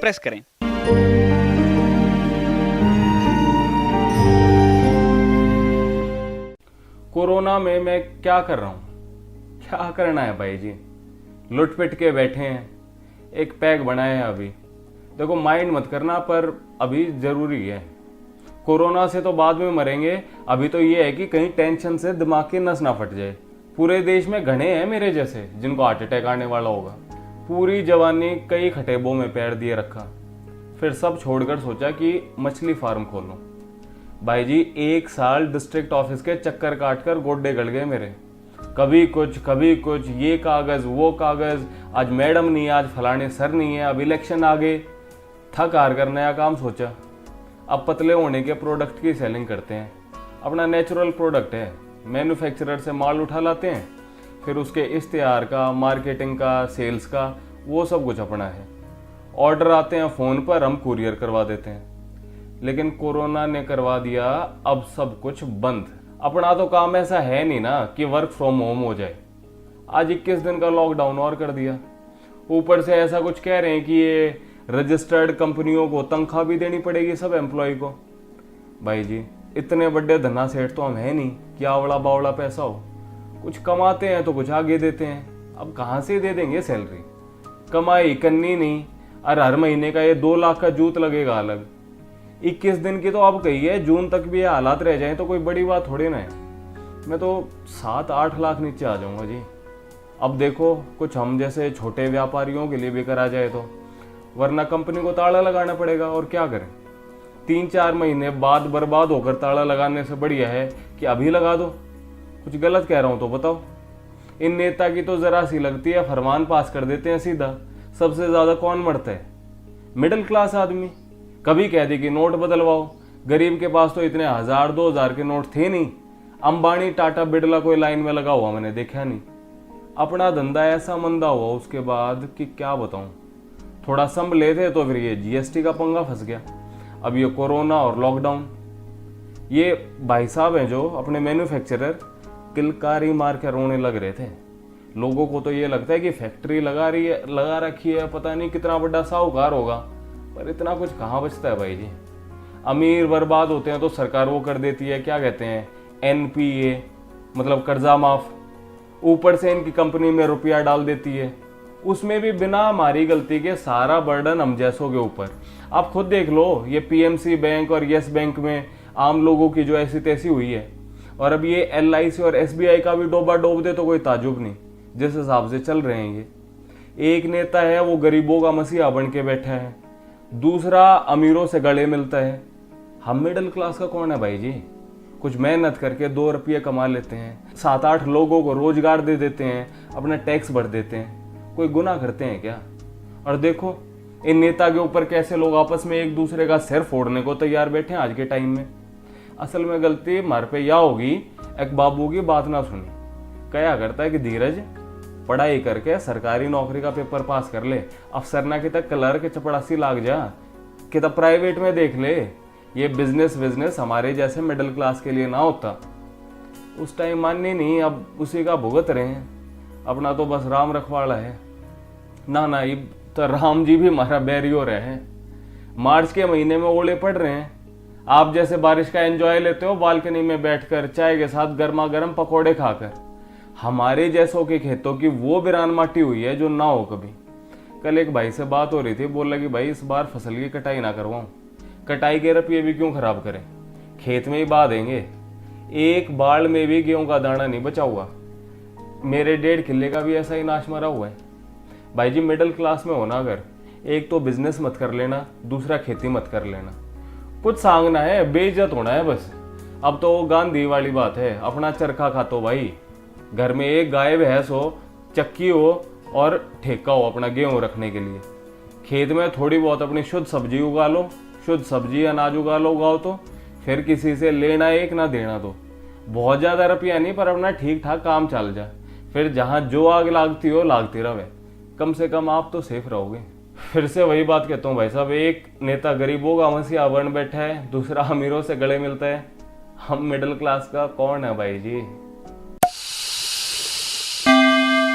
Press करें। Corona में मैं क्या कर रहा हूँ? क्या करना है भाई जी? लुट पिट के बैठे हैं, एक पैक बनाए हैं अभी। देखो, माइंड मत करना, पर अभी जरूरी है। कोरोना से तो बाद में मरेंगे, अभी तो ये है कि कहीं टेंशन से दिमाग की नस ना फट जाए। पूरे देश में घने हैं मेरे जैसे जिनको हार्ट अटैक आने वाला होगा। पूरी जवानी कई खटेबों में पैर दिए रखा, फिर सब छोड़कर सोचा कि मछली फार्म खोलूं। भाई जी, 1 साल डिस्ट्रिक्ट ऑफिस के चक्कर काटकर गोड्डे गल गए मेरे। कभी कुछ, ये कागज वो कागज, आज मैडम नहीं, आज फलाने सर नहीं है, अब इलेक्शन आ गए। थक हार कर नया काम सोचा। अब पतले होने के प्रोडक्ट की सेलिंग करते हैं। अपना नेचुरल प्रोडक्ट है, मैन्युफैक्चरर से माल उठा लाते हैं, फिर उसके इश्तिहार का, मार्केटिंग का, सेल्स का, वो सब कुछ अपना है। ऑर्डर आते हैं फ़ोन पर, हम कुरियर करवा देते हैं। लेकिन कोरोना ने करवा दिया अब सब कुछ बंद। अपना तो काम ऐसा है नहीं ना कि वर्क फ्रॉम होम हो जाए। आज 21 दिन का लॉकडाउन और कर दिया। ऊपर से ऐसा कुछ कह रहे हैं कि ये रजिस्टर्ड कंपनियों को तनख्वाह भी देनी पड़ेगी सब एम्प्लॉय को। भाई जी, इतने बड़े धन्ना सेठ तो हम है नहीं कि आवड़ा बावड़ा पैसा हो। कुछ कमाते हैं तो कुछ आगे देते हैं। अब कहाँ से दे देंगे सैलरी? कमाई करनी नहीं, और हर महीने का ये 2 लाख का जूत लगेगा अलग। 21 दिन की तो अब कही है, जून तक भी ये हालात रह जाए तो कोई बड़ी बात थोड़ी ना है। मैं तो 7-8 लाख नीचे आ जाऊंगा जी। अब देखो, कुछ हम जैसे छोटे व्यापारियों के लिए भी करा जाए तो, वरना कंपनी को ताला लगाना पड़ेगा। और क्या करें? 3-4 महीने बाद बर्बाद होकर ताला लगाने से बढ़िया है कि अभी लगा दो। कुछ गलत कह रहा हूं तो बताओ। इन नेता की तो जरा सी लगती है, फरमान पास कर देते हैं सीधा। सबसे ज्यादा कौन मरता है? मिडिल क्लास आदमी। कभी कह दे कि नोट बदलवाओ, गरीब के पास तो इतने 1000-2000 के नोट थे नहीं। अंबानी, टाटा, बिरला कोई लाइन में लगा हुआ मैंने देखा नहीं। अपना धंधा ऐसा मंदा हुआ उसके बाद कि क्या बताऊं। थोड़ा संभले थे तो फिर ये जीएसटी का पंगा फंस गया, अब ये कोरोना और लॉकडाउन। ये भाई साहब हैं जो अपने मैन्युफैक्चरर, किलकारी मार के रोने लग रहे थे। लोगों को तो ये लगता है कि फैक्ट्री लगा रखी है, पता नहीं कितना बड़ा साहूकार होगा, पर इतना कुछ कहाँ बचता है भाई जी। अमीर बर्बाद होते हैं तो सरकार वो कर देती है, क्या कहते हैं, एनपीए, मतलब कर्जा माफ। ऊपर से इनकी कंपनी में रुपया डाल देती है, उसमें भी बिना हमारी गलती के सारा बर्डन हम जैसों के ऊपर। आप खुद देख लो, ये पीएमसी बैंक और यस बैंक में आम लोगों की जो ऐसी तैसी हुई है, और अब ये एलआईसी और एसबीआई का भी डोबा डोब दे तो कोई ताजुब नहीं, जिस हिसाब से चल रहे हैं ये। एक नेता है वो गरीबों का मसीहा बन के बैठा है, दूसरा अमीरों से गले मिलता है। हम मिडिल क्लास का कौन है भाई जी? कुछ मेहनत करके 2 रुपये कमा लेते हैं, 7-8 लोगों को रोजगार दे देते हैं, अपना टैक्स भर देते हैं। कोई गुनाह करते हैं क्या? और देखो इन नेता के ऊपर कैसे लोग आपस में एक दूसरे का सिर फोड़ने को तैयार बैठे हैं आज के टाइम में। असल में गलती मार पे या होगी, एक बाबू की बात ना सुनी। क्या करता है कि धीरज पढ़ाई करके सरकारी नौकरी का पेपर पास कर ले, अफसर ना कि तक क्लर्क चपड़ासी लाग जा, कि तब प्राइवेट में देख ले। ये बिजनेस हमारे जैसे मिडिल क्लास के लिए ना होता। उस टाइम माननी नहीं, अब उसी का भुगत रहे हैं। अपना तो बस राम रखवाड़ा है ना, ये तो राम जी भी हमारा बैरी हो रहे हैं। मार्च के महीने में ओले पड़ रहे हैं, आप जैसे बारिश का एंजॉय लेते हो बालकनी में बैठकर चाय के साथ गर्मा गर्म पकौड़े खाकर। हमारे जैसों के खेतों की वो बिरान माटी हुई है जो ना हो कभी। कल एक भाई से बात हो रही थी, बोला कि भाई इस बार फसल की कटाई ना करवाऊं, कटाई के रुपये भी क्यों खराब करें, खेत में ही बहा देंगे। एक बाल में भी गेहूं का दाना नहीं बचा हुआ। मेरे 1.5 किले का भी ऐसा ही नाश मरा हुआ है। भाई जी, मिडिल क्लास में होना अगर, एक तो बिजनेस मत कर लेना, दूसरा खेती मत कर लेना। कुछ सांगना है, बेइज्जत होना है बस। अब तो गांधी वाली बात है, अपना चरखा खातो भाई। घर में एक गाय भैंस हो, चक्की हो और ठेका हो अपना गेहूं रखने के लिए। खेत में थोड़ी बहुत अपनी शुद्ध सब्जी उगा लो, शुद्ध सब्जी अनाज उगाओ तो फिर किसी से लेना एक ना देना दो। बहुत ज्यादा रुपया नहीं, पर अपना ठीक ठाक काम चल जाए। फिर जहां जो आग लागती हो लागती रहे, कम से कम आप तो सेफ रहोगे। फिर से वही बात कहता हूँ भाई साहब, एक नेता गरीबों का मसीहा बन बैठा है, दूसरा अमीरों से गले मिलता है। हम मिडिल क्लास का कौन है भाई जी?